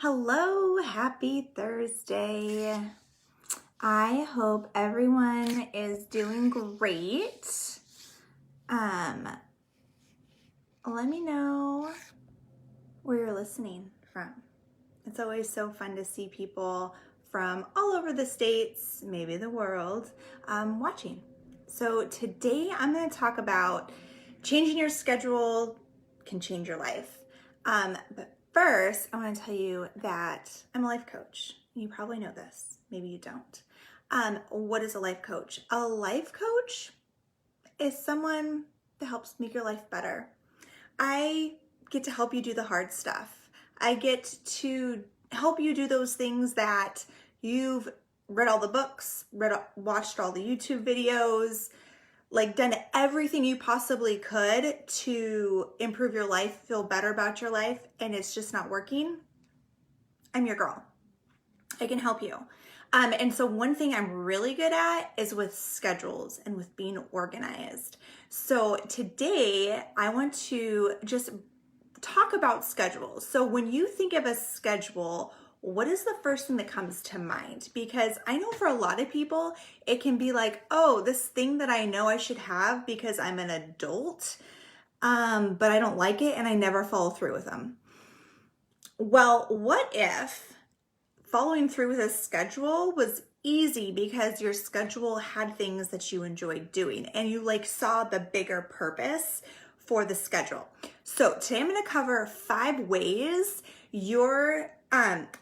Hello, happy Thursday. I hope everyone is doing great. Let me know where you're listening from. It's always so fun to see people from all over the states, maybe the world, watching. So today I'm going to talk about changing your schedule can change your life. But first, I want to tell you that I'm a life coach. You probably know this. Maybe you don't. What is a life coach? A life coach is someone that helps make your life better. I get to help you do the hard stuff. I get to help you do those things that you've read all the books, watched all the YouTube videos, done everything you possibly could to improve your life, feel better about your life, and it's just not working. I'm your girl. I can help you. And so one thing I'm really good at is with schedules and with being organized. So today I want to just talk about schedules. So when you think of a schedule, what is the first thing that comes to mind? Because I know for a lot of people, it can be like, oh, this thing that I know I should have because I'm an adult, but I don't like it and I never follow through with them. Well, what if following through with a schedule was easy because your schedule had things that you enjoyed doing and you saw the bigger purpose for the schedule? So today I'm going to cover 5 ways your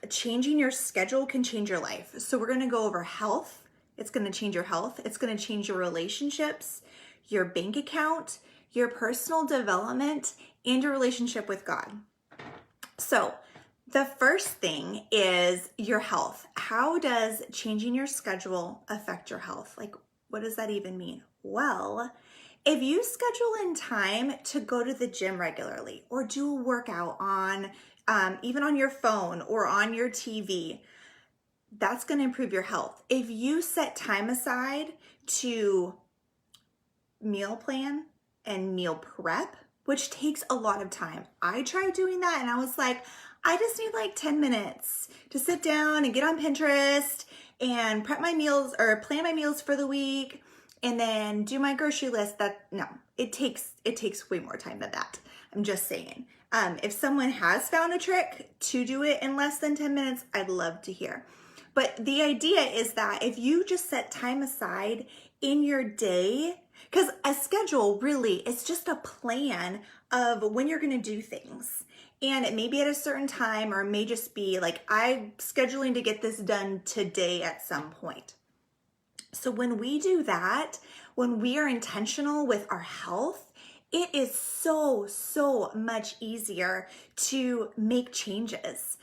changing your schedule can change your life. So we're going to go over health. It's going to change your health. It's going to change your relationships, your bank account, your personal development, and your relationship with God. So the first thing is your health. How does changing your schedule affect your health? What does that even mean? Well, if you schedule in time to go to the gym regularly or do a workout on, even on your phone or on your TV, that's going to improve your health. If you set time aside to meal plan and meal prep, which takes a lot of time. I tried doing that and I was like, I just need 10 minutes to sit down and get on Pinterest and prep my meals or plan my meals for the week and then do my grocery list. No, it takes way more time than that. I'm just saying. If someone has found a trick to do it in less than 10 minutes, I'd love to hear. But the idea is that if you just set time aside in your day, because a schedule really is just a plan of when you're going to do things. And it may be at a certain time, or it may just be I'm scheduling to get this done today at some point. So when we do that, when we are intentional with our health, it is so much easier to make changes.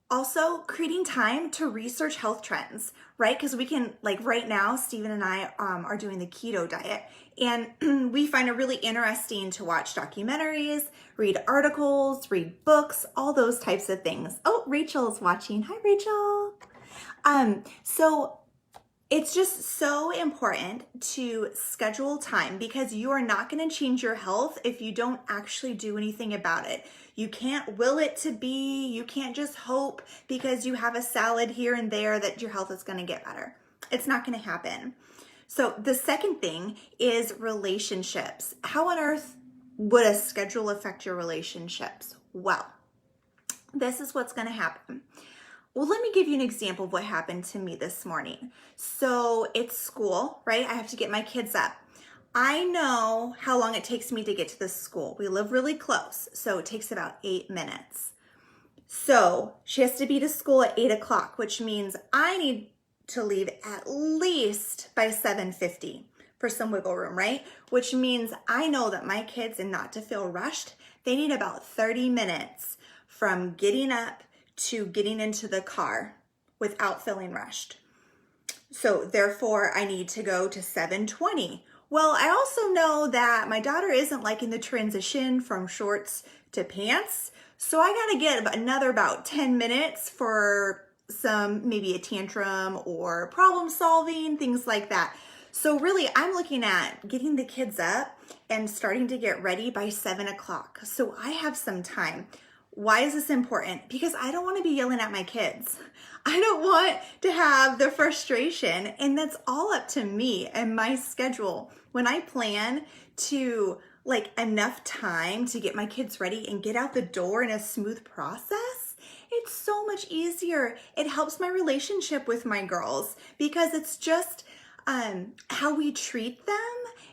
Also, creating time to research health trends, right? Because we can, right now, Steven and I are doing the keto diet, and we find it really interesting to watch documentaries, read articles, read books, all those types of things. Oh, Rachel's watching. Hi, Rachel. So it's just so important to schedule time because you are not going to change your health if you don't actually do anything about it. You can't will it to be. You can't just hope because you have a salad here and there that your health is going to get better. It's not going to happen. So the second thing is relationships. How on earth would a schedule affect your relationships? Well, this is what's going to happen. Well, let me give you an example of what happened to me this morning. So it's school, right? I have to get my kids up. I know how long it takes me to get to the school. We live really close, so it takes about 8 minutes. So she has to be to school at 8 o'clock, which means I need to leave at least by 7:50 for some wiggle room, right? Which means I know that my kids, and not to feel rushed, they need about 30 minutes from getting up to getting into the car without feeling rushed. So therefore I need to go to 7:20. Well, I also know that my daughter isn't liking the transition from shorts to pants. So I got to get another about 10 minutes for maybe a tantrum or problem solving, things like that. So really I'm looking at getting the kids up and starting to get ready by 7 o'clock. So I have some time. why is this important? Because I don't want to be yelling at my kids. I don't want to have the frustration, and that's all up to me and my schedule. When I plan to enough time to get my kids ready and get out the door in a smooth process, it's so much easier. It helps my relationship with my girls because it's just how we treat them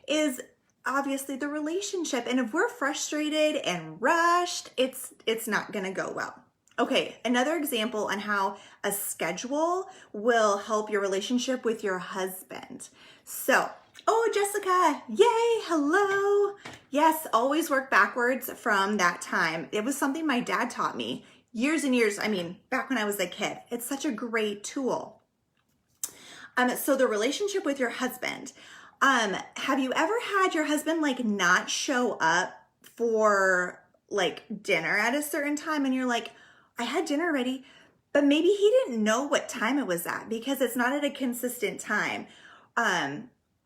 is obviously the relationship. And if we're frustrated and rushed, it's not gonna go well. Okay, another example on how a schedule will help your relationship with your husband. So, oh, Jessica, yay, hello. Yes, always work backwards from that time. It was something my dad taught me years and years, back when I was a kid. It's such a great tool. So the relationship with your husband, have you ever had your husband not show up for dinner at a certain time and you're like, I had dinner ready, but maybe he didn't know what time it was at because it's not at a consistent time.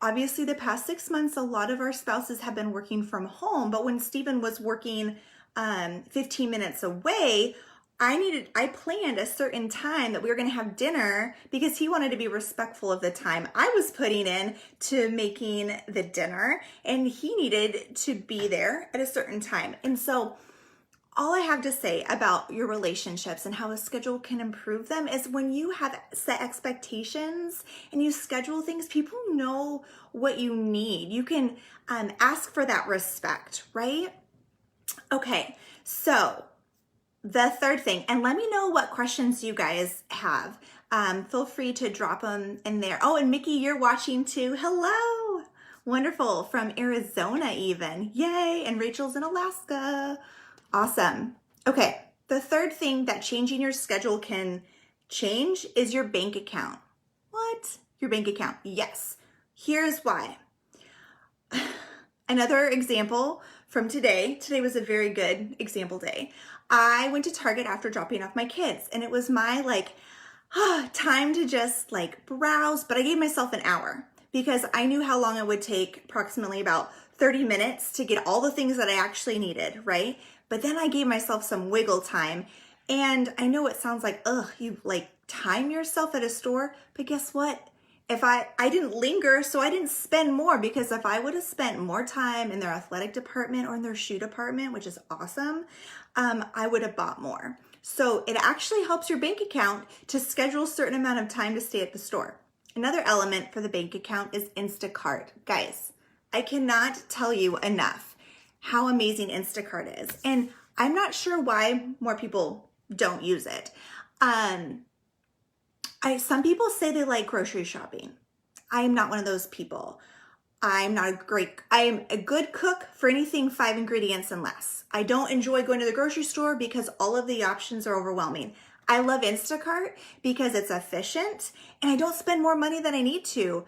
Obviously the past 6 months, a lot of our spouses have been working from home, but when Stephen was working 15 minutes away, I planned a certain time that we were going to have dinner because he wanted to be respectful of the time I was putting in to making the dinner, and he needed to be there at a certain time. And so all I have to say about your relationships and how a schedule can improve them is when you have set expectations and you schedule things, people know what you need. You can ask for that respect, right? Okay, so the third thing, and let me know what questions you guys have. Feel free to drop them in there. Oh, and Mickey, you're watching too. Hello. Wonderful. From Arizona even. Yay. And Rachel's in Alaska. Awesome. Okay. The third thing that changing your schedule can change is your bank account. What? Your bank account. Yes. Here's why. Another example from today. Today was a very good example day. I went to Target after dropping off my kids, and it was my time to just browse, but I gave myself an hour because I knew how long it would take, approximately about 30 minutes to get all the things that I actually needed, right? But then I gave myself some wiggle time, and I know it sounds like, you time yourself at a store, but guess what? If I didn't linger, so I didn't spend more, because if I would have spent more time in their athletic department or in their shoe department, which is awesome, I would have bought more. So it actually helps your bank account to schedule a certain amount of time to stay at the store. Another element for the bank account is Instacart. Guys, I cannot tell you enough how amazing Instacart is. And I'm not sure why more people don't use it. Some people say they like grocery shopping. I am not one of those people. I am a good cook for anything 5 ingredients and less. I don't enjoy going to the grocery store because all of the options are overwhelming. I love Instacart because it's efficient and I don't spend more money than I need to.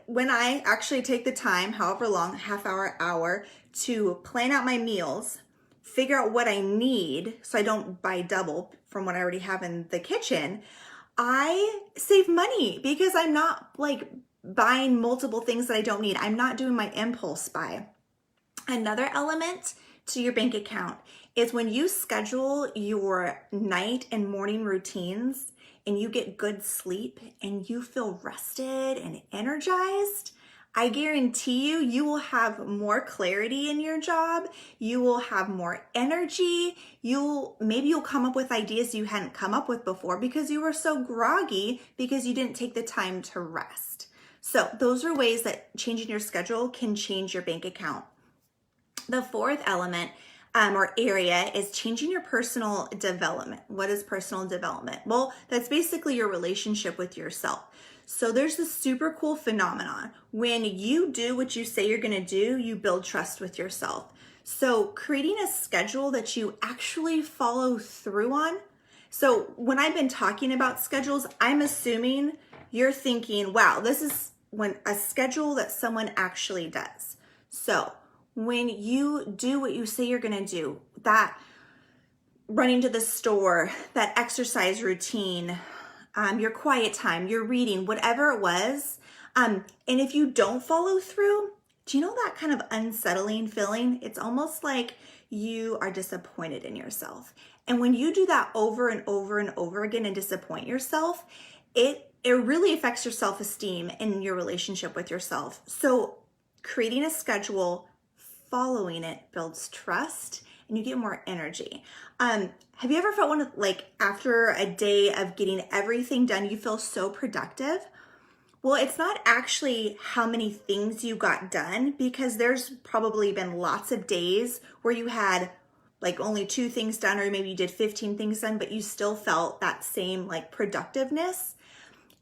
When I actually take the time, however long, half hour, to plan out my meals, figure out what I need so I don't buy double from what I already have in the kitchen, I save money because I'm not buying multiple things that I don't need. I'm not doing my impulse buy. Another element to your bank account is when you schedule your night and morning routines and you get good sleep and you feel rested and energized, I guarantee you will have more clarity in your job. You will have more energy. Maybe you'll come up with ideas you hadn't come up with before because you were so groggy because you didn't take the time to rest. So those are ways that changing your schedule can change your bank account. The fourth element or area is changing your personal development. What is personal development? Well, that's basically your relationship with yourself. So there's this super cool phenomenon. When you do what you say you're going to do, you build trust with yourself. So creating a schedule that you actually follow through on. So when I've been talking about schedules, I'm assuming you're thinking, wow, this is a schedule that someone actually does. So when you do what you say you're going to do, that running to the store, that exercise routine, your quiet time, your reading, whatever it was, and if you don't follow through, do you know that kind of unsettling feeling? It's almost like you are disappointed in yourself. And when you do that over and over and over again and disappoint yourself, it really affects your self-esteem and your relationship with yourself. So creating a schedule, following it builds trust, and you get more energy. Have you ever felt like after a day of getting everything done, you feel so productive? Well, it's not actually how many things you got done, because there's probably been lots of days where you had like only 2 things done, or maybe you did 15 things done, but you still felt that same like productiveness.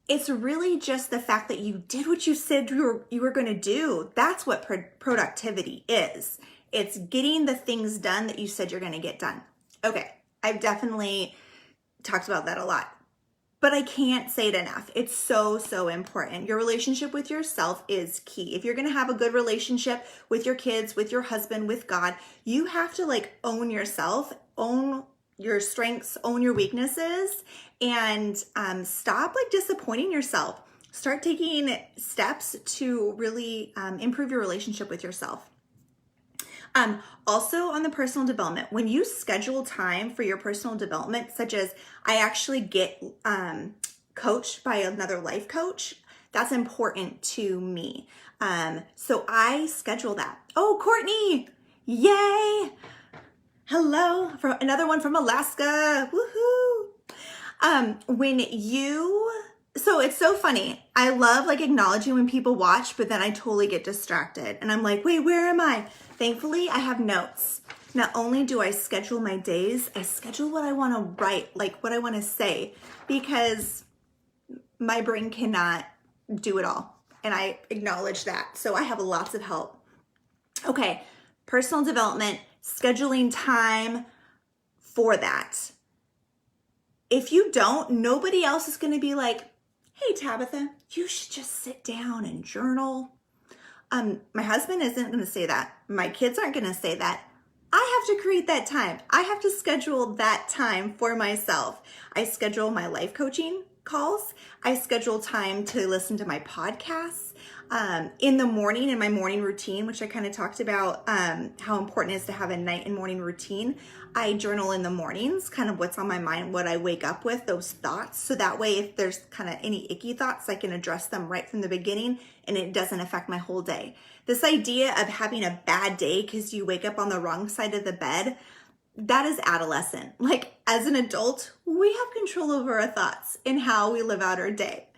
It's really just the fact that you did what you said you were going to do. That's what productivity is. It's getting the things done that you said you're going to get done. Okay, I've definitely talked about that a lot, but I can't say it enough. It's so, so important. Your relationship with yourself is key. If you're going to have a good relationship with your kids, with your husband, with God, you have to like own yourself, own your strengths, own your weaknesses, and stop like disappointing yourself. Start taking steps to really improve your relationship with yourself. Also on the personal development, when you schedule time for your personal development, such as I actually get coached by another life coach, that's important to me. So I schedule that. Oh, Courtney, yay. Hello, from another one from Alaska. Woohoo. So it's so funny. I love like acknowledging when people watch, but then I totally get distracted and I'm like, wait, where am I? Thankfully, I have notes. Not only do I schedule my days, I schedule what I want to write, like what I want to say, because my brain cannot do it all. And I acknowledge that. So I have lots of help. Okay, personal development, scheduling time for that. If you don't, nobody else is going to be like, hey, Tabitha, you should just sit down and journal. My husband isn't going to say that. My kids aren't going to say that. I have to create that time. I have to schedule that time for myself. I schedule my life coaching calls. I schedule time to listen to my podcasts. In the morning, in my morning routine, which I kind of talked about how important it is to have a night and morning routine, I journal in the mornings, kind of what's on my mind, what I wake up with, those thoughts. So that way, if there's kind of any icky thoughts, I can address them right from the beginning and it doesn't affect my whole day. This idea of having a bad day because you wake up on the wrong side of the bed, that is adolescent. Like as an adult, we have control over our thoughts and how we live out our day.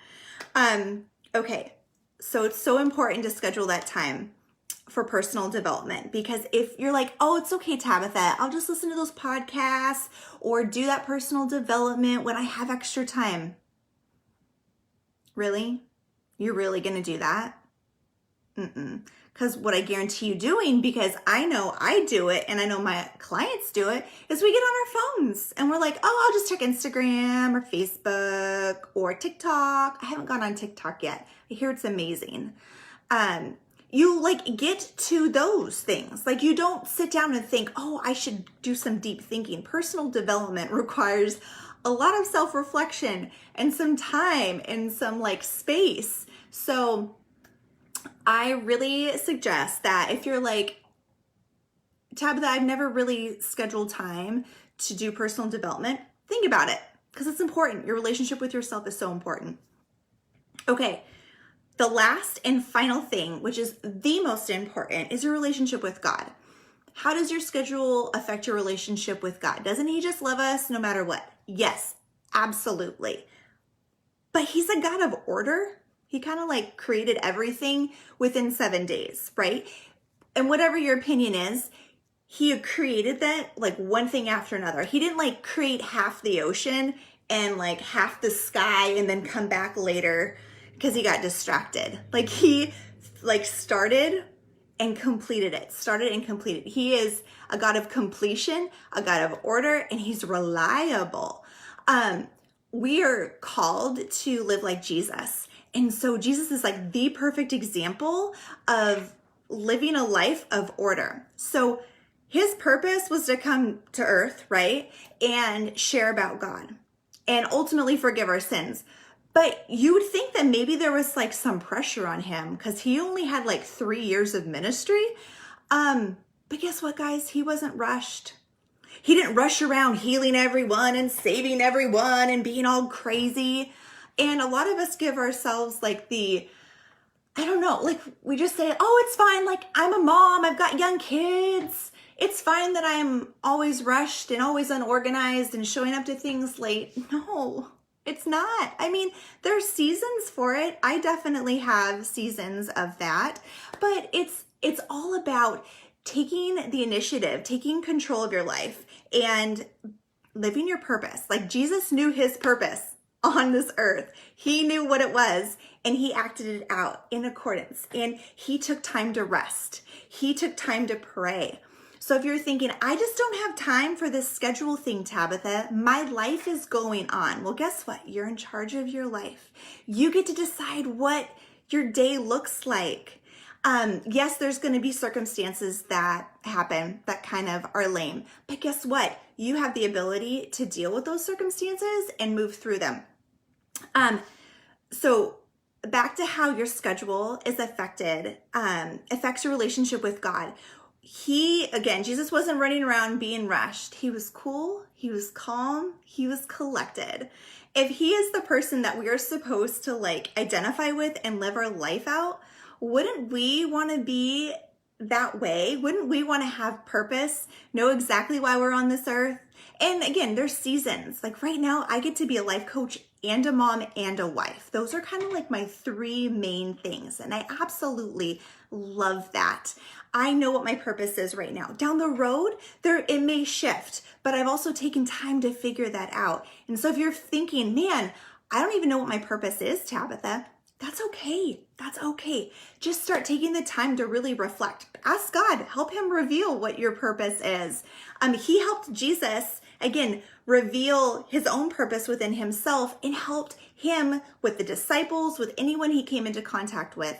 Okay. So it's so important to schedule that time for personal development, because if you're like, oh, it's okay, Tabitha, I'll just listen to those podcasts or do that personal development when I have extra time. Really? You're really going to do that? Because what I guarantee you doing, because I know I do it and I know my clients do it, is we get on our phones and we're like, oh, I'll just check Instagram or Facebook or TikTok. I haven't gone on TikTok yet. I hear it's amazing. You like get to those things. Like you don't sit down and think, oh, I should do some deep thinking. Personal development requires a lot of self-reflection and some time and some like space. So I really suggest that if you're like, Tabitha, I've never really scheduled time to do personal development, think about it because it's important. Your relationship with yourself is so important. Okay, the last and final thing, which is the most important, is your relationship with God. How does your schedule affect your relationship with God? Doesn't He just love us no matter what? Yes, absolutely. But He's a God of order. He kind of like created everything within 7 days, right? And whatever your opinion is, He created that like one thing after another. He didn't like create half the ocean and like half the sky and then come back later because He got distracted. Like He like started and completed it. Started and completed. He is a God of completion, a God of order, and He's reliable. We are called to live like Jesus. And so Jesus is like the perfect example of living a life of order. So His purpose was to come to earth, right? And share about God and ultimately forgive our sins. But you would think that maybe there was like some pressure on Him because He only had like 3 years of ministry. But But guess what, guys? He wasn't rushed. He didn't rush around healing everyone and saving everyone and being all crazy. And a lot of us give ourselves like I don't know, like we just say, oh, it's fine. Like I'm a mom, I've got young kids. It's fine that I'm always rushed and always unorganized and showing up to things late. No, it's not. I mean, there's seasons for it. I definitely have seasons of that, but it's all about taking the initiative, taking control of your life and living your purpose. Like Jesus knew his purpose on this earth. He knew what it was and he acted it out in accordance. And he took time to rest. He took time to pray. So if you're thinking, I just don't have time for this schedule thing, Tabitha, my life is going on. Well, guess what? You're in charge of your life. You get to decide what your day looks like. Yes, there's going to be circumstances that happen that kind of are lame, but guess what? You have the ability to deal with those circumstances and move through them. So back to how your schedule is affects your relationship with God. Jesus wasn't running around being rushed. He was cool. He was calm. He was collected. If he is the person that we are supposed to like identify with and live our life out, wouldn't we want to be that way? Wouldn't we want to have purpose, know exactly why we're on this earth? And again, there's seasons. Like right now, I get to be a life coach and a mom and a wife. Those are kind of like my three main things. And I absolutely love that. I know what my purpose is right now. Down the road, it may shift, but I've also taken time to figure that out. And so if you're thinking, man, I don't even know what my purpose is, Tabitha, that's okay. That's okay. Just start taking the time to really reflect. Ask God, help him reveal what your purpose is. He helped Jesus, again, reveal his own purpose within himself and helped him with the disciples, with anyone he came into contact with,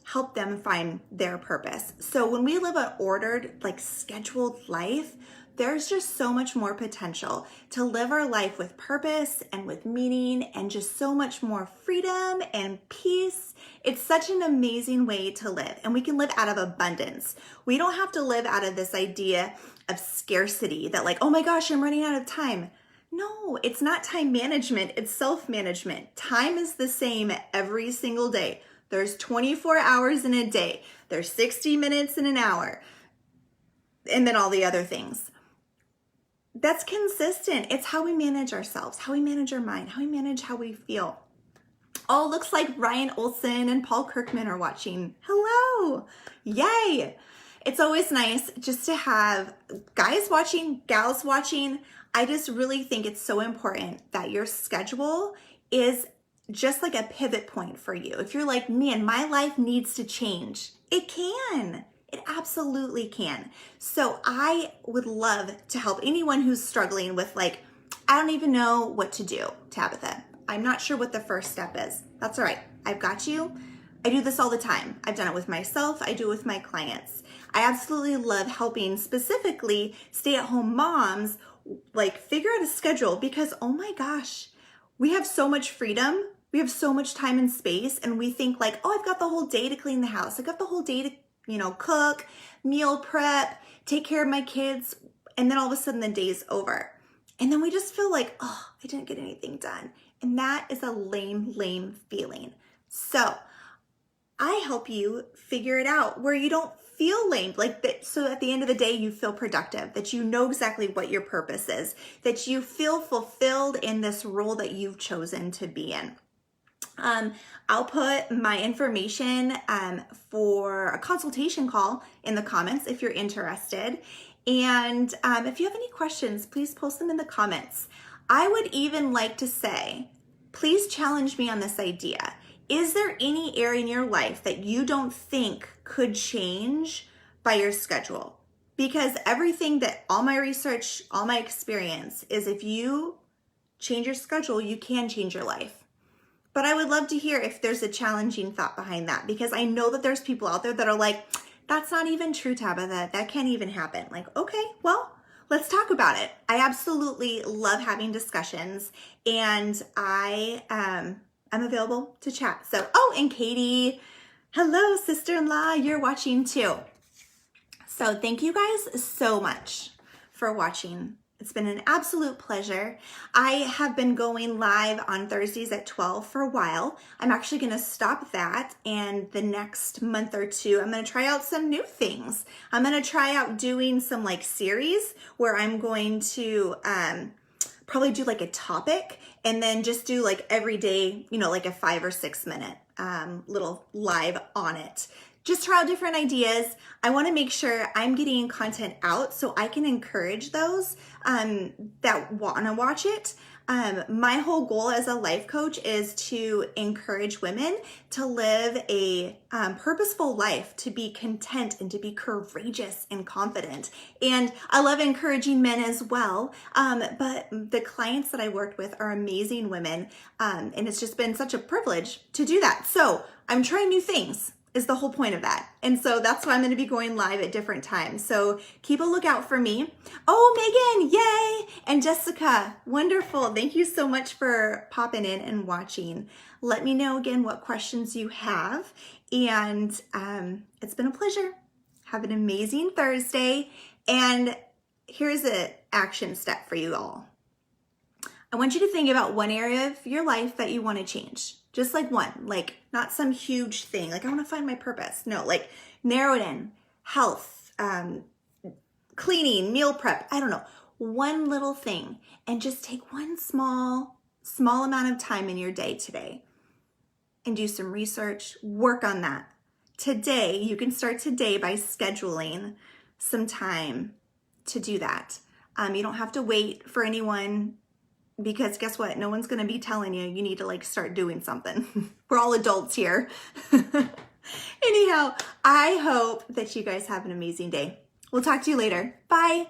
help them find their purpose. So when we live an ordered, like scheduled life, there's just so much more potential to live our life with purpose and with meaning and just so much more freedom and peace. It's such an amazing way to live, and we can live out of abundance. We don't have to live out of this idea of scarcity that like, oh my gosh, I'm running out of time. No, it's not time management, it's self-management. Time is the same every single day. There's 24 hours in a day. There's 60 minutes in an hour. And then all the other things. That's consistent. It's how we manage ourselves, how we manage our mind, how we manage how we feel. Oh, looks like Ryan Olson and Paul Kirkman are watching. Hello. Yay. It's always nice just to have guys watching, gals watching. I just really think it's so important that your schedule is just like a pivot point for you. If you're like, man, my life needs to change, it can. It absolutely can. So I would love to help anyone who's struggling with like, I don't even know what to do, Tabitha. I'm not sure what the first step is. That's all right. I've got you. I do this all the time. I've done it with myself. I do it with my clients. I absolutely love helping specifically stay-at-home moms like figure out a schedule because, oh my gosh, we have so much freedom. We have so much time and space, and we think like, oh, I've got the whole day to clean the house. I've got the whole day to cook, meal prep, take care of my kids, and then all of a sudden the day's over. And then we just feel like, oh, I didn't get anything done. And that is a lame feeling. So I help you figure it out where you don't feel lame, like that. So at the end of the day, you feel productive, that you know exactly what your purpose is, that you feel fulfilled in this role that you've chosen to be in. I'll put my information for a consultation call in the comments if you're interested. And if you have any questions, please post them in the comments. I would even like to say, please challenge me on this idea. Is there any area in your life that you don't think could change by your schedule? Because everything that all my research, all my experience is if you change your schedule, you can change your life. But I would love to hear if there's a challenging thought behind that, because I know that there's people out there that are like, that's not even true, Tabitha. That can't even happen. Like, okay, well, let's talk about it. I absolutely love having discussions, and I'm available to chat. So, oh, and Katie, hello, sister-in-law, you're watching too. So thank you guys so much for watching. It's been an absolute pleasure. I have been going live on Thursdays at 12 for a while. I'm actually going to stop that, and the next month or two, I'm going to try out some new things. I'm going to try out doing some like series where I'm going to probably do like a topic and then just do like every day, you know, like a 5 or 6 minute little live on it. Just try out different ideas. I want to make sure I'm getting content out so I can encourage those that want to watch it. My whole goal as a life coach is to encourage women to live a purposeful life, to be content and to be courageous and confident. And I love encouraging men as well. But the clients that I worked with are amazing women. And it's just been such a privilege to do that. So I'm trying new things, is the whole point of that. And so that's why I'm going to be going live at different times. So keep a lookout for me. Oh, Megan, yay! And Jessica, wonderful. Thank you so much for popping in and watching. Let me know again what questions you have. And it's been a pleasure. Have an amazing Thursday. And here's an action step for you all. I want you to think about one area of your life that you want to change. Just like one, like not some huge thing. Like I want to find my purpose. No, like narrow it in. Health, cleaning, meal prep. I don't know. One little thing, and just take one small amount of time in your day today and do some research. Work on that. Today, you can start today by scheduling some time to do that. You don't have to wait for anyone, because guess what? No one's going to be telling you need to like start doing something. We're all adults here. Anyhow, I hope that you guys have an amazing day. We'll talk to you later. Bye.